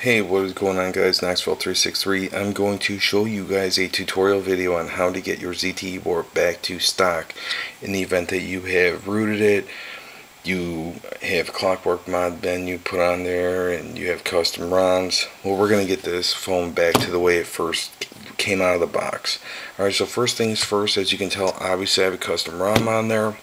Hey, what is going on, guys? Knoxville363. I'm going to show you guys a tutorial video on how to get your ZTE Warp back to stock in the event that you have rooted it, you have Clockwork mod menu put on there, and you have custom ROMs. Well, we're going to get this phone back to the way it first came out of the box. Alright, so first things first, as you can tell, obviously I have a custom ROM on there.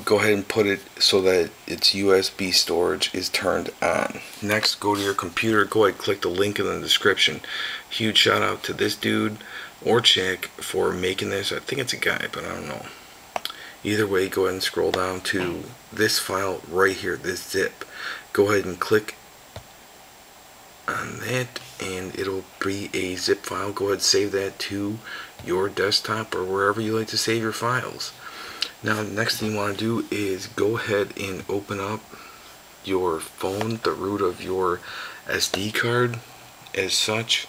Go ahead and put it so that its USB storage is turned on. Next, go to your computer, go ahead and click the link in the description. Huge shout out to this dude or chick for making this. I think it's a guy, but I don't know. Either way, go ahead and scroll down to this file right here, this zip. Go ahead and click on that and it'll be a zip file. Go ahead and save that to your desktop or wherever you like to save your files. Now, the next thing you want to do is go ahead and open up your phone, the root of your SD card as such.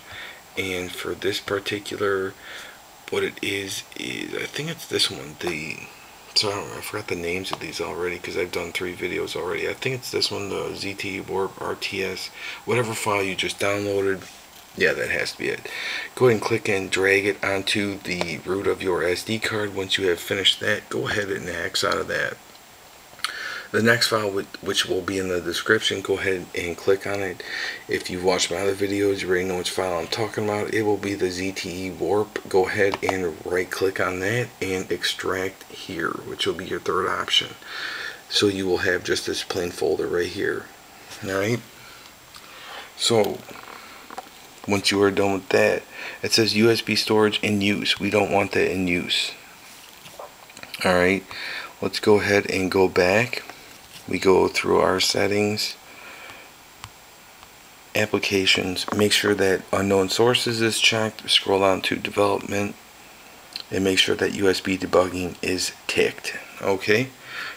And for this particular, what it is I think it's this one. I forgot the names of these already because I've done 3 videos already. I think it's this one, the ZTE Warp RTS, whatever file you just downloaded. Yeah, that has to be it. Go ahead and click and drag it onto the root of your SD card. Once you have finished that, go ahead and X out of that. The next file, which will be in the description, go ahead and click on it. If you've watched my other videos, you already know which file I'm talking about. It will be the ZTE Warp. Go ahead and right click on that and extract here, which will be your third option. So you will have just this plain folder right here. Alright? So once you are done with that, it says USB storage in use. We don't want that in use. Alright, let's go ahead and go back. We go through our settings, applications, make sure that unknown sources is checked, scroll down to development, and make sure that USB debugging is ticked. Okay,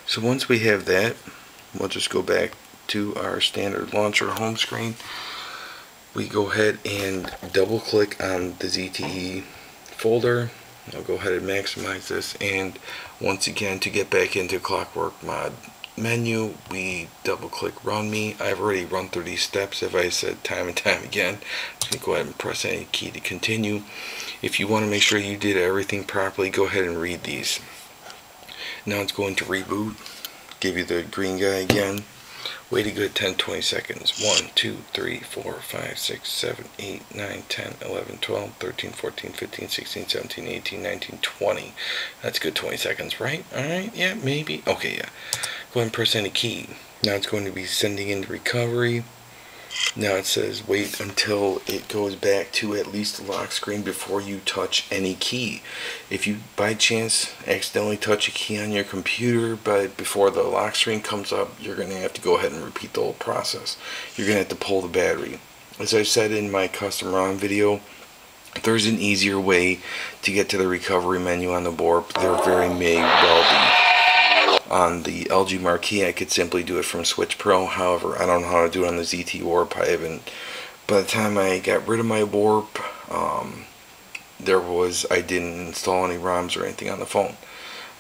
so once we have that, we'll just go back to our standard launcher home screen. We go ahead and double click on the ZTE folder. I'll go ahead and maximize this, and once again, to get back into Clockwork mod menu, we double click run me. I've already run through these steps, as I said time and time again. So go ahead and press any key to continue. If you want to make sure you did everything properly, go ahead and read these. Now it's going to reboot. Give you the green guy again. Wait a good 10-20 seconds. 1, 2, 3, 4, 5, 6, 7, 8, 9, 10, 11, 12, 13, 14, 15, 16, 17, 18, 19, 20. That's a good 20 seconds, right? Alright, yeah, maybe. Okay, yeah. Go ahead and press any key. Now it's going to be sending into recovery. Now it says wait until it goes back to at least the lock screen before you touch any key. If you by chance accidentally touch a key on your computer but before the lock screen comes up, you're going to have to go ahead and repeat the whole process. You're going to have to pull the battery. As I said in my custom ROM video, there's an easier way to get to the recovery menu on the Warp. There very may well be. On the LG Marquee, I could simply do it from Switch Pro. However, I don't know how to do it on the ZTE Warp. I haven't. By the time I got rid of my Warp, I didn't install any ROMs or anything on the phone.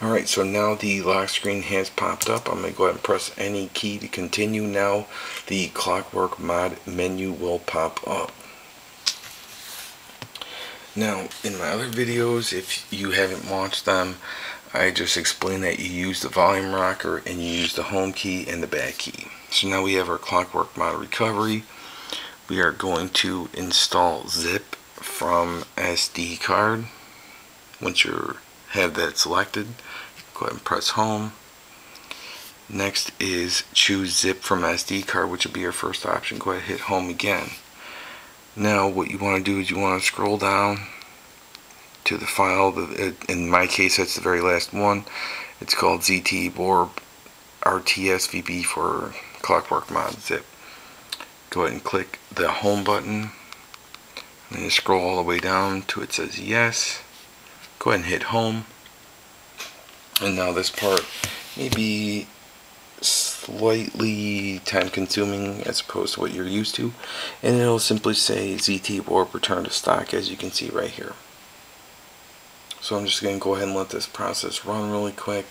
Alright, so now the lock screen has popped up. I'm going to go ahead and press any key to continue. Now the Clockwork mod menu will pop up. Now, in my other videos, if you haven't watched them, I just explained that you use the volume rocker and you use the home key and the back key. So now we have our Clockwork mod recovery. We are going to install zip from SD card. Once you have that selected, go ahead and press home. Next is choose zip from SD card, which will be your first option. Go ahead and hit home again. Now what you want to do is you want to scroll down to the file. In my case, that's the very last one. It's called ZTE Warp RTS VB for Clockwork mod zip. Go ahead and click the home button, and then scroll all the way down to it says yes. Go ahead and hit home, and now this part may be slightly time consuming as opposed to what you're used to, and it'll simply say ZTE Warp return to stock, as you can see right here. So I'm just going to go ahead and let this process run really quick.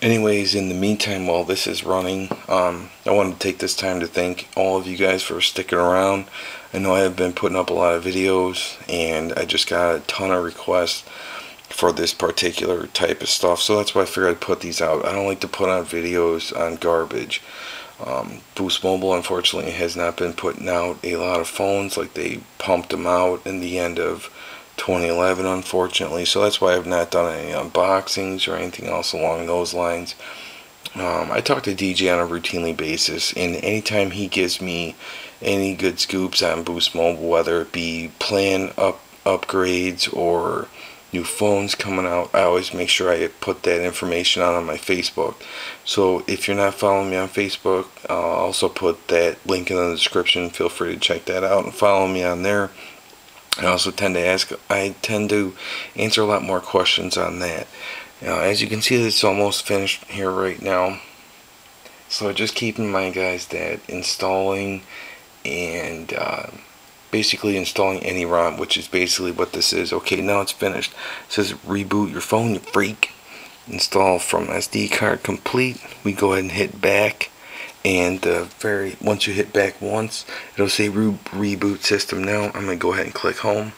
Anyways, in the meantime, while this is running, I wanted to take this time to thank all of you guys for sticking around. I know I have been putting up a lot of videos, and I just got a ton of requests for this particular type of stuff, so that's why I figured I'd put these out. I don't like to put out videos on garbage. Boost Mobile, unfortunately, has not been putting out a lot of phones. Like, they pumped them out in the end of 2011, unfortunately, so that's why I've not done any unboxings or anything else along those lines. I talk to DJ on a routinely basis, and anytime he gives me any good scoops on Boost Mobile, whether it be plan upgrades or new phones coming out, I always make sure I put that information out on my Facebook. So if you're not following me on Facebook, I'll also put that link in the description. Feel free to check that out and follow me on there. I also tend to answer a lot more questions on that. As you can see, it's almost finished here right now. So just keep in mind, guys, that installing and basically installing any ROM, which is basically what this is. Okay, now it's finished. It says reboot your phone, you freak. Install from SD card complete. We go ahead and hit back. And once you hit back once, it'll say reboot system now. I'm going to go ahead and click home.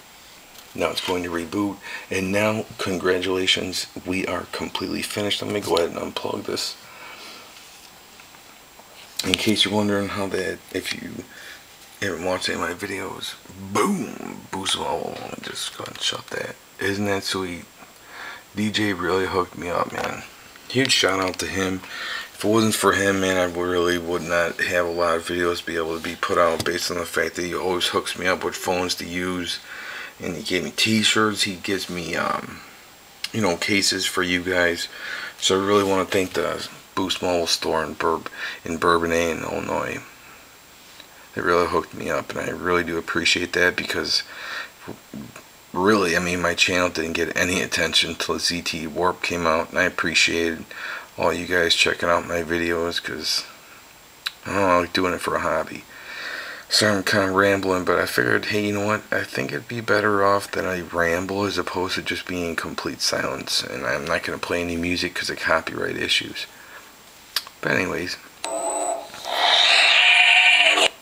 Now it's going to reboot. And now, congratulations, we are completely finished. I'm going to go ahead and unplug this. In case you're wondering how that, if you haven't watched any of my videos, boom, Boost Mobile. Let me just go ahead and shut that. Isn't that sweet? DJ really hooked me up, man. Huge shout out to him. If it wasn't for him, man, I really would not have a lot of videos be able to be put out, based on the fact that he always hooks me up with phones to use. And he gave me t-shirts, he gives me you know, cases for you guys. So I really want to thank the Boost Mobile store in Bourbonnais, Illinois. They really hooked me up, and I really do appreciate that, because really, I mean, my channel didn't get any attention until ZTE Warp came out, and I appreciated all you guys checking out my videos, because I don't know, I like doing it for a hobby. So I'm kind of rambling, but I figured, hey, you know what, I think it'd be better off that I ramble as opposed to just being in complete silence. And I'm not going to play any music because of copyright issues. But anyways,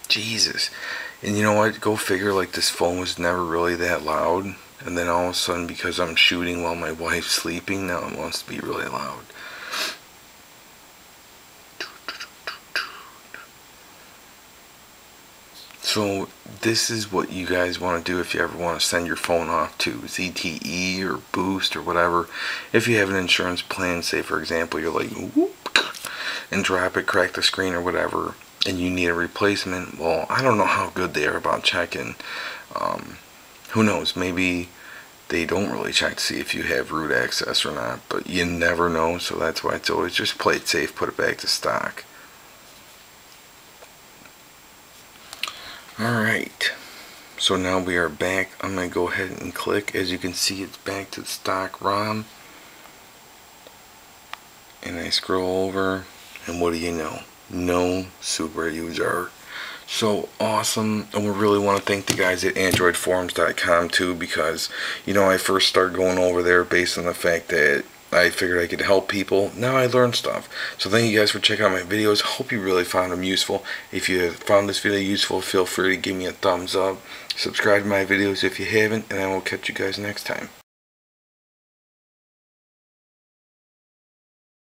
Jesus. And you know what, go figure, like, this phone was never really that loud, and then all of a sudden, because I'm shooting while my wife's sleeping, now it wants to be really loud. So this is what you guys want to do if you ever want to send your phone off to ZTE or Boost or whatever. If you have an insurance plan, say for example you're like whoop, and drop it, crack the screen or whatever, and you need a replacement. Well, I don't know how good they are about checking. Who knows, maybe they don't really check to see if you have root access or not, but you never know. So that's why it's always just play it safe, put it back to stock. Alright, so now we are back. I'm going to go ahead and click. As you can see, it's back to the stock ROM. And I scroll over, and what do you know? No super user. So awesome. And we really want to thank the guys at ANDROIDFORUMS.com too, because, you know, I first started going over there based on the fact that I figured I could help people. Now I learned stuff. So thank you guys for checking out my videos. Hope you really found them useful. If you found this video useful, feel free to give me a thumbs up. Subscribe to my videos if you haven't, and I will catch you guys next time.